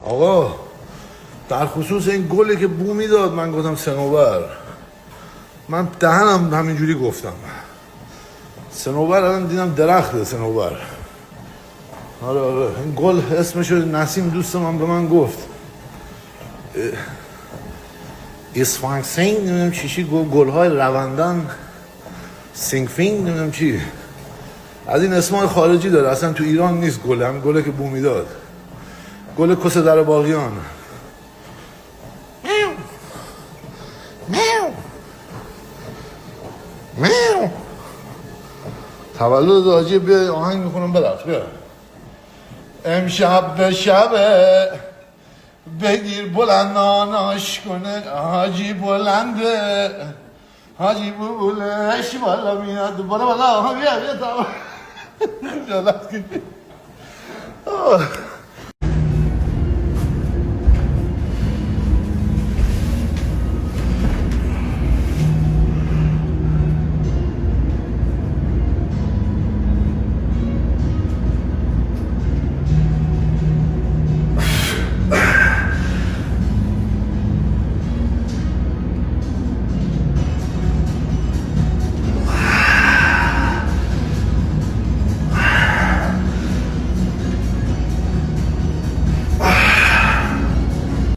آقا در خصوص این گلی که بو میداد من گفتم صنوبر، من دهنم همینجوری گفتم صنوبر. الان دیدم درخته صنوبر. آره این گل اسمشو نسیم دوست من به من گفت، اسفانکسینگ نمیدونم چیشی گل‌های روندن سینگفینگ نمیدونم چی، از این اسمای خارجی داره، اصلا تو ایران نیست. گل هم گله که بو میداد، گل کس در باغیان. میو میو میو. تولد حاجی بیا آهنگ میخونم برفت. بیا امشب به شبه بگیر بلنداناش کنه حاجی بلنده، حاجی بولش بالا میاد بالا بالا. بیا بیا تا